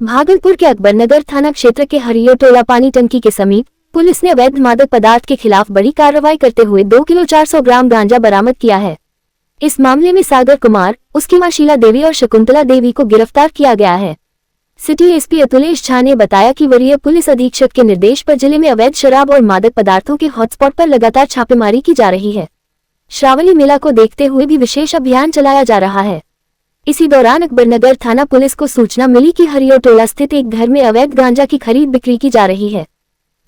भागलपुर के अकबरनगर थाना क्षेत्र के हरियो टोला पानी टंकी के समीप पुलिस ने अवैध मादक पदार्थ के खिलाफ बड़ी कार्रवाई करते हुए 2 किलो 400 ग्राम गांजा बरामद किया है। इस मामले में सागर कुमार, उसकी मां शीला देवी और शकुंतला देवी को गिरफ्तार किया गया है। सिटी एसपी अतुलेश झा ने बताया कि वरीय पुलिस अधीक्षक के निर्देश पर जिले में अवैध शराब और मादक पदार्थों के हॉटस्पॉट पर लगातार छापेमारी की जा रही है। श्रावणी मेला को देखते हुए भी विशेष अभियान चलाया जा रहा है। इसी दौरान अकबरनगर थाना पुलिस को सूचना मिली कि हरियो टोला स्थित एक घर में अवैध गांजा की खरीद बिक्री की जा रही है।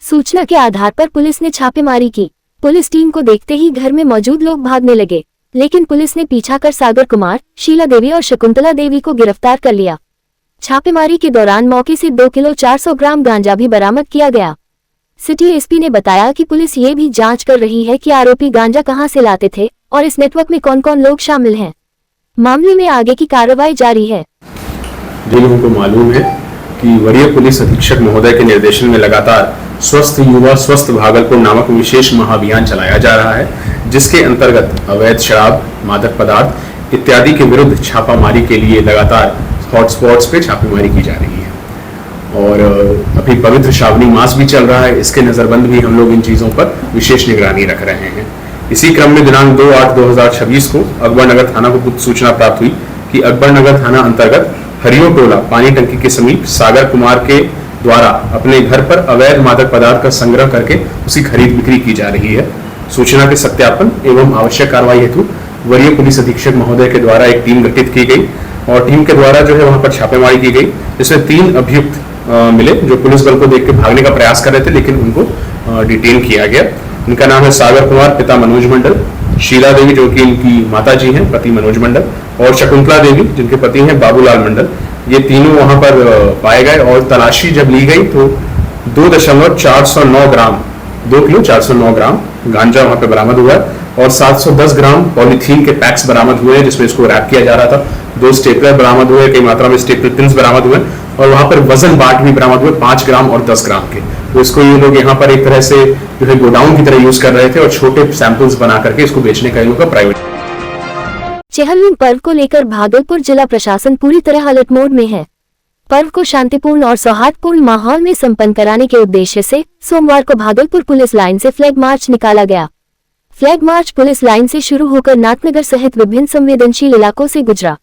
सूचना के आधार पर पुलिस ने छापेमारी की। पुलिस टीम को देखते ही घर में मौजूद लोग भागने लगे, लेकिन पुलिस ने पीछा कर सागर कुमार, शीला देवी और शकुंतला देवी को गिरफ्तार कर लिया। छापेमारी के दौरान मौके से 2 किलो 400 ग्राम गांजा भी बरामद किया गया। सिटी एसपी ने बताया कि पुलिस ये भी जांच कर रही है कि आरोपी गांजा कहां से लाते थे और इस नेटवर्क में कौन कौन लोग शामिल हैं। मामले में आगे की कार्रवाई जारी है। जिन लोगों को मालूम है कि वरीय पुलिस अधीक्षक महोदय के निर्देशन में लगातार स्वस्थ युवा स्वस्थ भागलपुर नामक विशेष महाअभियान चलाया जा रहा है, जिसके अंतर्गत अवैध शराब, मादक पदार्थ इत्यादि के विरुद्ध छापामारी के लिए लगातार हॉटस्पॉट्स पे छापेमारी की जा रही है। और अभी पवित्र श्रावणी मास भी चल रहा है, इसके नजरबंद भी हम लोग इन चीजों पर विशेष निगरानी रख रहे हैं। इसी क्रम में दिनांक 2/8/2026 को अकबरनगर थाना को गुप्त सूचना प्राप्त हुई कि अकबरनगर थाना अंतर्गत हरियो टोला पानी टंकी के समीप सागर कुमार के द्वारा अपने घर पर अवैध मादक पदार्थ का संग्रह करके उसकी खरीद बिक्री की जा रही है। सूचना के सत्यापन एवं आवश्यक कार्रवाई हेतु वरीय पुलिस अधीक्षक महोदय के द्वारा एक टीम गठित की गई और टीम के द्वारा जो है वहां पर छापेमारी की गई, जिसमें 3 अभियुक्त मिले जो पुलिस बल को देख के भागने का प्रयास कर रहे थे, लेकिन उनको डिटेन किया गया। इनका नाम है सागर कुमार, पिता मनोज मंडल, शीला देवी जो कि इनकी माता जी हैं, पति मनोज मंडल, और शकुंतला देवी जिनके पति हैं बाबूलाल मंडल। ये तीनों वहां पर पाए गए और तलाशी जब ली गई तो 2.409 ग्राम 2 किलो 409 ग्राम गांजा वहां पे बरामद हुआ और 710 ग्राम पॉलीथीन के पैक्स बरामद हुए जिसमें इसको रैप किया जा रहा था। 2 स्टेपलर बरामद हुए, कई मात्रा में स्टेपलर पिन्स बरामद हुए और वहां पर वजन बाट भी बरामद हुए 5 ग्राम और 10 ग्राम के। तो इसको ये लोग यहाँ पर एक तरह से जो है गोडाउन की तरह यूज कर रहे थे और छोटे सैंपल्स बना करके इसको बेचने का इन लोगों का प्राइवेट। चेहल्लुम पर्व को लेकर भागलपुर जिला प्रशासन पूरी तरह अलर्ट मोड में है। पर्व को शांतिपूर्ण और सौहार्दपूर्ण माहौल में संपन्न कराने के उद्देश्य से सोमवार को भागलपुर पुलिस लाइन से फ्लैग मार्च निकाला गया। फ्लैग मार्च पुलिस लाइन से शुरू होकर नाथनगर सहित विभिन्न संवेदनशील इलाकों से गुजरा।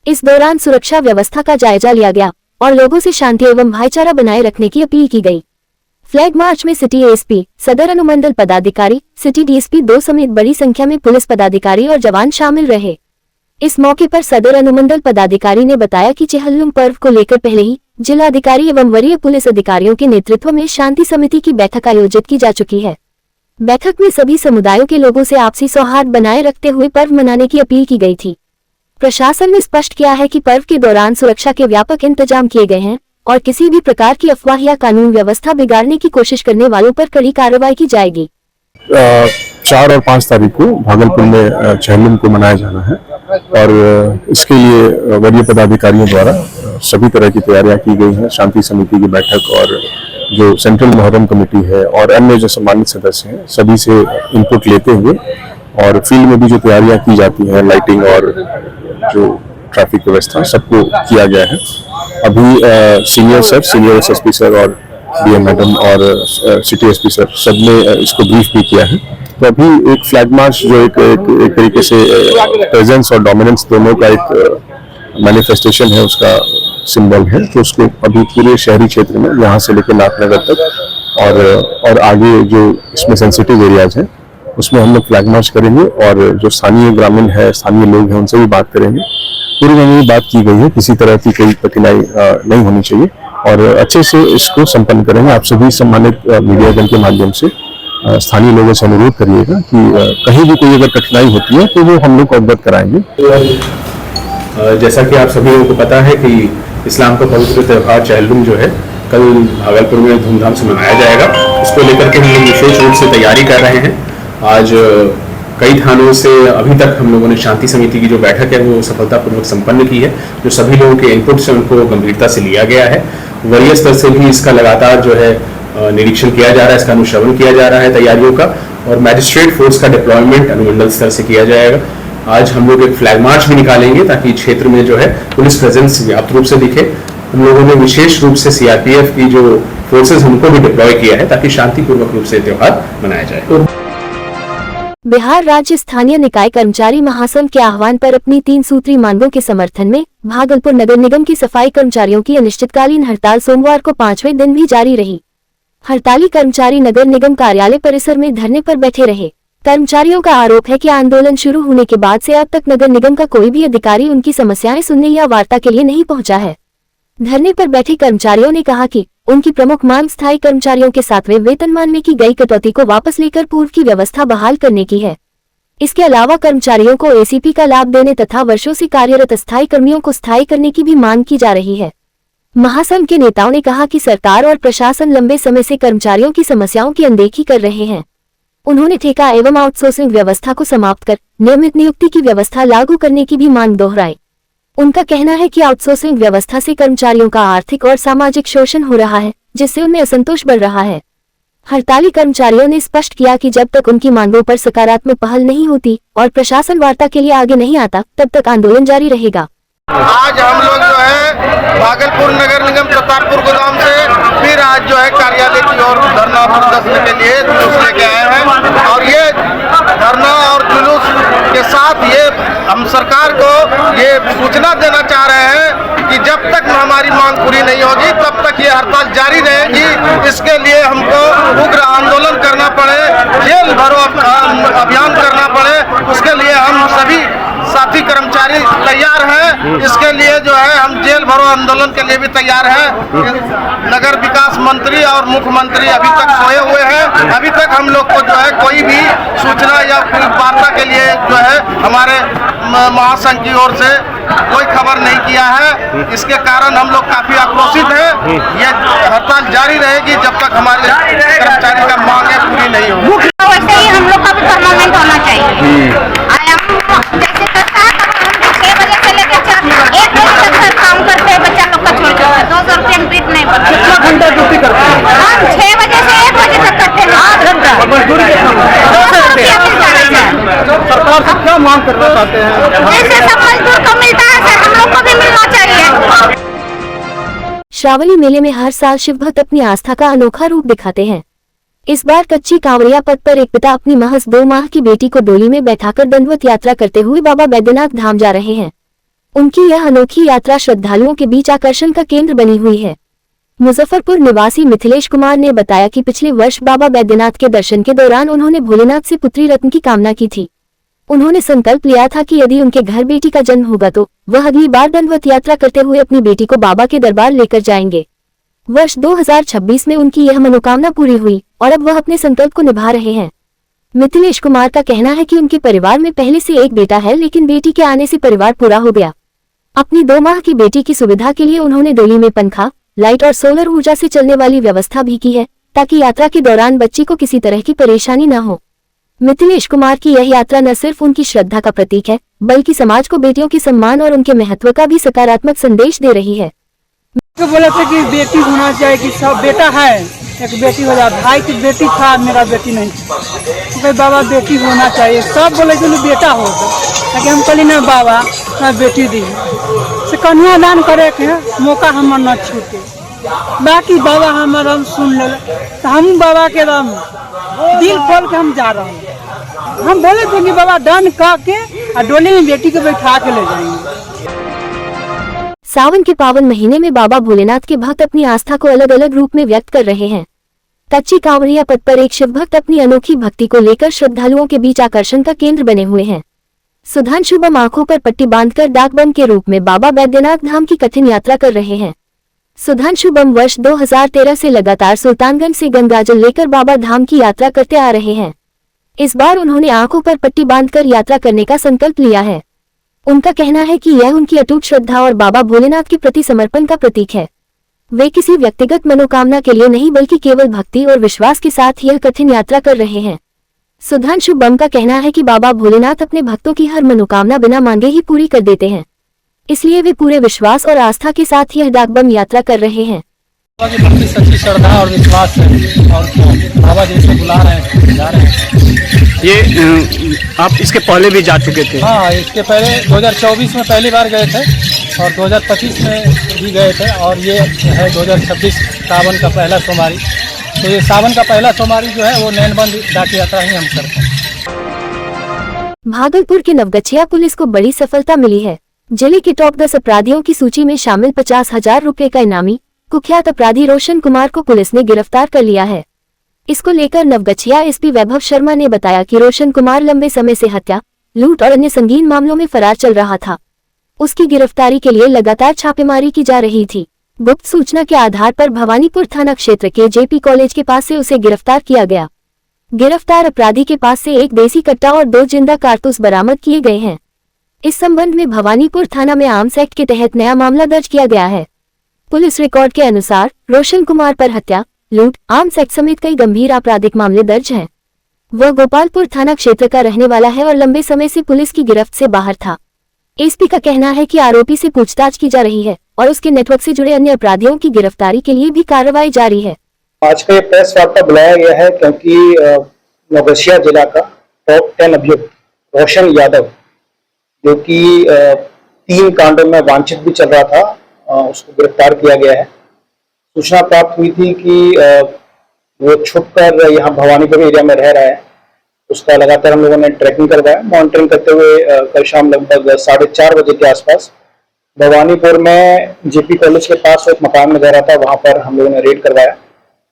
इस दौरान सुरक्षा व्यवस्था का जायजा लिया गया और लोगों से शांति एवं भाईचारा बनाए रखने की अपील की गई। फ्लैग मार्च में सिटी एसपी, सदर अनुमंडल पदाधिकारी, सिटी डीएसपी 2 समेत बड़ी संख्या में पुलिस पदाधिकारी और जवान शामिल रहे। इस मौके पर सदर अनुमंडल पदाधिकारी ने बताया कि चेहल्लुम पर्व को लेकर पहले ही जिलाधिकारी एवं वरीय पुलिस अधिकारियों के नेतृत्व में शांति समिति की बैठक आयोजित की जा चुकी है। बैठक में सभी समुदायों के लोगों से आपसी सौहार्द बनाए रखते हुए पर्व मनाने की अपील की गई थी। प्रशासन ने स्पष्ट किया है कि पर्व के दौरान सुरक्षा के व्यापक इंतजाम किए गए हैं और किसी भी प्रकार की अफवाह या कानून व्यवस्था बिगाड़ने की कोशिश करने वालों पर कड़ी कार्रवाई की जाएगी। 4 और 5 तारीख को भागलपुर में चेहल्लुम को मनाया जाना है और इसके लिए वरीय पदाधिकारियों द्वारा सभी तरह की तैयारियां की गई हैं। शांति समिति की बैठक और जो सेंट्रल मोहर्रम कमेटी है और अन्य जो सम्मानित सदस्य हैं सभी से इनपुट लेते हुए और फील्ड में भी जो तैयारियां की जाती हैं, लाइटिंग और जो ट्रैफिक व्यवस्था सबको किया गया है। अभी सीनियर एसएसपी सर और डीएम मैडम और सिटी एसपी सर सबने इसको ब्रीफ भी किया है। तो अभी एक फ्लैग मार्च जो एक तरीके से प्रेजेंस और डोमिनेंस दोनों का एक मैनिफेस्टेशन है, उसका सिंबल है, तो उसको अभी पूरे शहरी क्षेत्र में यहाँ से लेकर नाथनगर तक और आगे जो इसमें सेंसिटिव एरियाज हैं उसमें हम लोग फ्लैग मार्च करेंगे और जो स्थानीय ग्रामीण है, स्थानीय लोग हैं, उनसे भी बात करेंगे। पूरी में बात की गई है, किसी तरह की कोई कठिनाई नहीं होनी चाहिए और अच्छे से इसको संपन्न करेंगे। आप सभी सम्मानित मीडियागण के माध्यम से स्थानीय लोगों से अनुरोध करिएगा कि कहीं भी कोई अगर कठिनाई होती है तो वो हम लोग को अवगत कराएंगे। जैसा कि आप सभी लोगों को पता है कि इस्लाम का पवित्र त्यौहार चेहल्लुम जो है कल भागलपुर में धूमधाम से मनाया जाएगा। इसको लेकर के हम लोग विशेष रूप से तैयारी कर रहे हैं। आज कई थानों से अभी तक हम लोगों ने शांति समिति की जो बैठक है वो सफलतापूर्वक संपन्न की है। जो सभी लोगों के इनपुट से उनको गंभीरता से लिया गया है। वरीय स्तर से भी इसका लगातार जो है निरीक्षण किया जा रहा है, इसका अनुश्रवण किया जा रहा है तैयारियों का और मैजिस्ट्रेट फोर्स का डिप्लॉयमेंट अनुमंडल स्तर से किया जाएगा। आज हम लोग एक फ्लैग मार्च भी निकालेंगे ताकि क्षेत्र में जो है पुलिस प्रेजेंस व्याप्त रूप से दिखे हम लोगों ने विशेष रूप से सीआरपीएफ की जो फोर्सेस उनको भी डिप्लॉय किया है ताकि शांतिपूर्वक रूप से त्योहार मनाया जाए। बिहार राज्य स्थानीय निकाय कर्मचारी महासंघ के आह्वान पर अपनी 3 सूत्री मांगों के समर्थन में भागलपुर नगर निगम की सफाई कर्मचारियों की अनिश्चितकालीन हड़ताल सोमवार को 5वें दिन भी जारी रही। हड़ताली कर्मचारी नगर निगम कार्यालय परिसर में धरने पर बैठे रहे। कर्मचारियों का आरोप है कि आंदोलन शुरू होने के बाद से अब तक नगर निगम का कोई भी अधिकारी उनकी समस्याएं सुनने या वार्ता के लिए नहीं पहुंचा है। धरने पर बैठे कर्मचारियों ने कहा कि उनकी प्रमुख मांग स्थायी कर्मचारियों के 7वें वेतनमान में की गई कटौती को वापस लेकर पूर्व की व्यवस्था बहाल करने की है। इसके अलावा कर्मचारियों को एसीपी का लाभ देने तथा वर्षों से कार्यरत अस्थायी कर्मियों को स्थायी करने की भी मांग की जा रही है। महासंघ के नेताओं ने कहा कि सरकार और प्रशासन लंबे समय से कर्मचारियों की समस्याओं की अनदेखी कर रहे हैं। उन्होंने ठेका एवं आउटसोर्सिंग व्यवस्था को समाप्त कर नियमित नियुक्ति की व्यवस्था लागू करने की भी मांग दोहराई। उनका कहना है कि आउटसोर्सिंग व्यवस्था से कर्मचारियों का आर्थिक और सामाजिक शोषण हो रहा है, जिससे उनमें असंतोष बढ़ रहा है। हड़ताली कर्मचारियों ने स्पष्ट किया कि जब तक उनकी मांगों पर सकारात्मक पहल नहीं होती और प्रशासन वार्ता के लिए आगे नहीं आता, तब तक आंदोलन जारी रहेगा। आज हम लोग जो है भागलपुर नगर निगम प्रतापपुर गोदाम से फिर आज जो है कार्यालय की ओर धरना प्रदर्शन के लिए जुलूस लेके आए हैं और ये धरना और जुलूस के साथ ये हम सरकार को ये सूचना देना चाह रहे हैं कि जब तक हमारी मांग पूरी नहीं होगी तब तक ये हड़ताल जारी रहेगी। इसके लिए हमको उग्र आंदोलन करना पड़े, जेल भरो अभियान करना पड़े, उसके लिए हम सभी साथी कर्मचारी तैयार हैं। इसके लिए जो है हम जेल भरो आंदोलन के लिए भी तैयार हैं। नगर विकास मंत्री और मुख्यमंत्री अभी तक सोए हुए हैं। अभी तक हम लोग को जो है कोई भी सूचना या कोई वार्ता के लिए जो है हमारे महासंघ की ओर से कोई खबर नहीं किया है। इसके कारण हम लोग काफी आक्रोशित हैं। ये हड़ताल जारी रहेगी जब तक हमारे कर्मचारी का मांगे पूरी नहीं होगी। वैसे ही हम लोग का भी परमानेंट होना चाहिए। जैसे करता है हम 6 बजे से लेकर 1 बजे तक सर काम करते हैं, बच्चा लोग का छोड़ के 200 रुपये में पीट नहीं पड़ता। कितना घंटा ड्यूटी करते हैं? हम 6 बजे से 1 बजे तक करते हैं, 8 घंटा। मजदूरी कितना? 200 रुपया मिल जाना चाहिए। सरकार से क्या मांग करना चाहते हैं? जैसे सब मजदूर को मिलता है सर, हम लोग को भी मिलना चाहिए। श्रावणी मेले में हर साल शिव भक्त अपनी आस्था का अनोखा रूप दिखाते हैं। इस बार कच्ची कांवड़िया पथ पर एक पिता अपनी महज 2 माह की बेटी को डोली में बैठाकर दंडवत यात्रा करते हुए बाबा बैद्यनाथ धाम जा रहे हैं। उनकी यह अनोखी यात्रा श्रद्धालुओं के बीच आकर्षण का केंद्र बनी हुई है। मुजफ्फरपुर निवासी मिथिलेश कुमार ने बताया कि पिछले वर्ष बाबा बैद्यनाथ के दर्शन के दौरान उन्होंने भोलेनाथ से पुत्री रत्न की कामना की थी। उन्होंने संकल्प लिया था कि यदि उनके घर बेटी का जन्म होगा तो वह अगली बार दंडवत यात्रा करते हुए अपनी बेटी को बाबा के दरबार लेकर जाएंगे। वर्ष 2026 में उनकी यह मनोकामना पूरी हुई और अब वह अपने संकल्प को निभा रहे हैं। मिथिलेश कुमार का कहना है कि उनके परिवार में पहले से एक बेटा है, लेकिन बेटी के आने से परिवार पूरा हो गया। अपनी 2 माह की बेटी की सुविधा के लिए उन्होंने डोली में पंखा, लाइट और सोलर ऊर्जा से चलने वाली व्यवस्था भी की है, ताकि यात्रा के दौरान बच्ची को किसी तरह की परेशानी न हो। मिथिलेश कुमार की यह यात्रा न सिर्फ उनकी श्रद्धा का प्रतीक है, बल्कि समाज को बेटियों के सम्मान और उनके महत्व का भी सकारात्मक संदेश दे रही है। तो बोले थे कि बेटी होना चाहिए, कि सब बेटा है एक बेटी हो जाए। भाई की बेटी था, मेरा बेटी नहीं था। बाबा बेटी होना चाहिए, सब बोले कि बेटा हो, लेकिन हम कहली ना बाबा मैं बेटी दी से कन्यादान करे के मौका हमार न छूटे। बाकी बाबा हमारा हम सुन ले तो हम बाबा के दम दिल खोल के हम जा रहे हैं। हम बोले थे कि बाबा डन कह के डोली में बेटी को बैठा के ले जाएंगे। सावन के पावन महीने में बाबा भोलेनाथ के भक्त अपनी आस्था को अलग अलग रूप में व्यक्त कर रहे हैं। कच्ची कांवड़िया पथ पर एक शिव भक्त अपनी अनोखी भक्ति को लेकर श्रद्धालुओं के बीच आकर्षण का केंद्र बने हुए हैं। सुधांशुबम आंखों पर पट्टी बांधकर डाकबम के रूप में बाबा बैद्यनाथ धाम की कठिन यात्रा कर रहे हैं। सुधांशुबम वर्ष 2013 से लगातार सुल्तानगंज से गंगाजल लेकर बाबा धाम की यात्रा करते आ रहे हैं। इस बार उन्होंने आंखों पर पट्टी बांधकर यात्रा करने का संकल्प लिया है। उनका कहना है कि यह उनकी अटूट श्रद्धा और बाबा भोलेनाथ के प्रति समर्पण का प्रतीक है। वे किसी व्यक्तिगत मनोकामना के लिए नहीं, बल्कि केवल भक्ति और विश्वास के साथ यह कठिन यात्रा कर रहे हैं। सुधांशु बम का कहना है कि बाबा भोलेनाथ अपने भक्तों की हर मनोकामना बिना मांगे ही पूरी कर देते हैं, इसलिए वे पूरे विश्वास और आस्था के साथ यह डाकबम यात्रा कर रहे हैं। बाबा की सच्ची श्रद्धा और विश्वास है और बाबा जैसे बुला रहे हैं जा रहे हैं। ये आप इसके पहले भी जा चुके थे? हाँ, इसके पहले 2024 में पहली बार गए थे और 2025 में भी गए थे और ये है 2026 सावन का पहला सोमवारी। तो ये सावन का पहला सोमवारी जो है वो नैनबंद डाक यात्रा ही हम करते हैं। भागलपुर के नवगछिया पुलिस को बड़ी सफलता मिली है। जिले के टॉप 10 अपराधियों की सूची में शामिल 50,000 रुपए का इनामी कुख्यात अपराधी रोशन कुमार को पुलिस ने गिरफ्तार कर लिया है। इसको लेकर नवगछिया एसपी वैभव शर्मा ने बताया कि रोशन कुमार लंबे समय से हत्या, लूट और अन्य संगीन मामलों में फरार चल रहा था। उसकी गिरफ्तारी के लिए लगातार छापेमारी की जा रही थी। गुप्त सूचना के आधार पर भवानीपुर थाना क्षेत्र के जेपी कॉलेज के पास से उसे गिरफ्तार किया गया। गिरफ्तार अपराधी के पास से एक देसी कट्टा और 2 जिंदा कारतूस बरामद किए गए हैं। इस संबंध में भवानीपुर थाना में आर्म्स एक्ट के तहत नया मामला दर्ज किया गया है। पुलिस रिकॉर्ड के अनुसार रोशन कुमार पर हत्या, लूट, आर्म्स एक्ट समेत कई गंभीर आपराधिक मामले दर्ज हैं। वह गोपालपुर थाना क्षेत्र का रहने वाला है और लंबे समय से पुलिस की गिरफ्त से बाहर था। एसपी का कहना है कि आरोपी से पूछताछ की जा रही है और उसके नेटवर्क से जुड़े अन्य अपराधियों की गिरफ्तारी के लिए भी कार्रवाई जारी है। आज का ये प्रेस वार्ता बुलाया गया है क्योंकि नवगछिया जिला का टॉप 10 अभियुक्त रोशन यादव, जो कि 3 कांडों में वांछित भी चल रहा था, उसको गिरफ्तार किया गया है। सूचना प्राप्त हुई थी कि वो छुपकर यहाँ भवानीपुर एरिया में रह रहा है। उसका लगातार हम लोगों ने ट्रैकिंग करवाया। मॉनिटरिंग करते हुए कल शाम लगभग 4:30 बजे के आसपास भवानीपुर में जेपी कॉलेज के पास एक मकान में रह रहा था, वहां पर हम लोगों ने रेड करवाया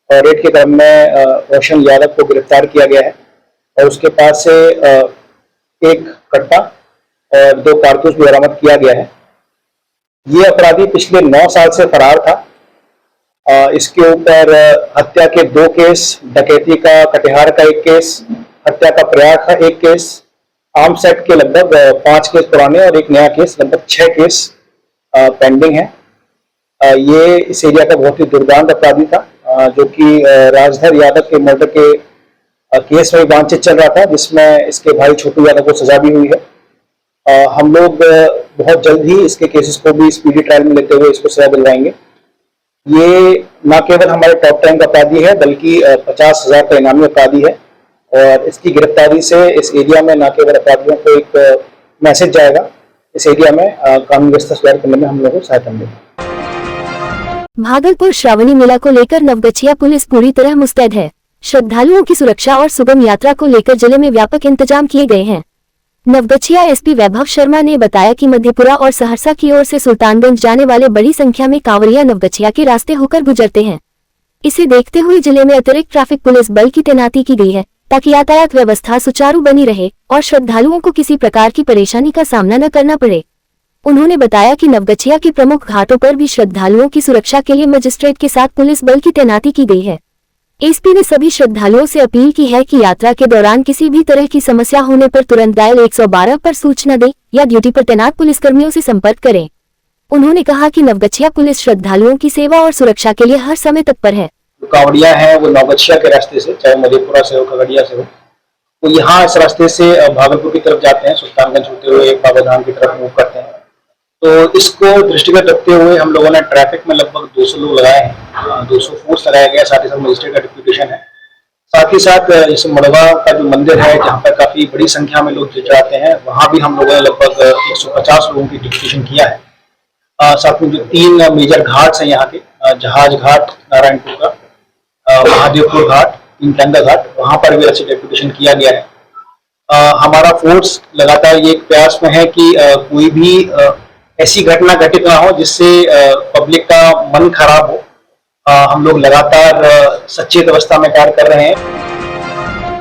और रेड के क्रम में रोशन यादव को गिरफ्तार किया गया है और उसके पास से एक कट्टा और 2 कारतूस भी बरामद किया गया है। ये अपराधी पिछले 9 साल से फरार था। इसके ऊपर हत्या के 2 केस, डकैती का कटिहार का 1 केस, हत्या का प्रयास का 1 केस, आर्म्स एक्ट के लगभग 5 केस पुराने और एक नया केस, लगभग 6 केस पेंडिंग है। ये इस एरिया का बहुत ही दुर्दांत अपराधी था, जो कि राजधर यादव के मर्डर के केस में वांछित चल रहा था, जिसमें इसके भाई छोटू यादव को सजा भी हुई है। हम लोग बहुत जल्द ही इसके केसेस को भी स्पीडी ट्रायल में लेते हुए इसको सजा दिलवाएंगे। ये न केवल हमारे टॉप 10 का अपराधी है, बल्कि 50,000 का इनामी अपराधी है और इसकी गिरफ्तारी से इस एरिया में न केवल अपराधियों को एक मैसेज जाएगा, इस एरिया में कानून व्यवस्था सुधार करने में हम लोगों को सहायता मिलेगी। भागलपुर श्रावणी मेला को लेकर नवगछिया पुलिस पूरी तरह मुस्तैद है। श्रद्धालुओं की सुरक्षा और सुगम यात्रा को लेकर जिले में व्यापक इंतजाम किए गए हैं। नवगछिया एसपी वैभव शर्मा ने बताया कि मधेपुरा और सहरसा की ओर से सुल्तानगंज जाने वाले बड़ी संख्या में कांवरिया नवगछिया के रास्ते होकर गुजरते हैं। इसे देखते हुए जिले में अतिरिक्त ट्रैफिक पुलिस बल की तैनाती की गई है, ताकि यातायात व्यवस्था सुचारू बनी रहे और श्रद्धालुओं को किसी प्रकार की परेशानी का सामना न करना पड़े। उन्होंने बताया कि नवगछिया के प्रमुख घाटों पर भी श्रद्धालुओं की सुरक्षा के लिए मजिस्ट्रेट के साथ पुलिस बल की तैनाती की गई है। एसपी ने सभी श्रद्धालुओं से अपील की है कि यात्रा के दौरान किसी भी तरह की समस्या होने पर तुरंत डायल 112 पर सूचना दें या ड्यूटी पर तैनात पुलिसकर्मियों से संपर्क करें। उन्होंने कहा कि नवगछिया पुलिस श्रद्धालुओं की सेवा और सुरक्षा के लिए हर समय तत्पर है। कांवड़िया है वो नवगछिया के रास्ते से, चाहे मधेपुरा से हो, खगड़िया से हो, तो यहाँ इस रास्ते से भागलपुर की तरफ जाते हैं, सुल्तानगंज होते हुए बाबाधाम की तरफ मूव करते हैं। तो इसको दृष्टिगत रखते हुए हम लोगों ने ट्रैफिक में लगभग 200 लोग लगाए हैं, 200 फोर्स लगाया गया, साथ ही साथ मजिस्ट्रेट का डिप्यूटेशन है। साथ ही साथ जैसे मड़वा का जो मंदिर है, जहाँ पर काफी बड़ी संख्या में लोग जाते हैं, वहाँ भी हम लोगों ने लगभग 150 लोगों की डिप्यूटेशन किया है। साथ में जो 3 मेजर घाट हैं यहाँ के, जहाज घाट नारायणपुर का, महादेवपुर घाट, इंटंगा घाट, वहां पर भी अच्छी डेपुटेशन किया गया है। हमारा फोर्स लगातार ये प्रयास में है कि कोई भी ऐसी घटना घटित ना हो जिससे पब्लिक का मन खराब हो। हम लोग लगातार सचेत अवस्था में कार्य कर रहे हैं।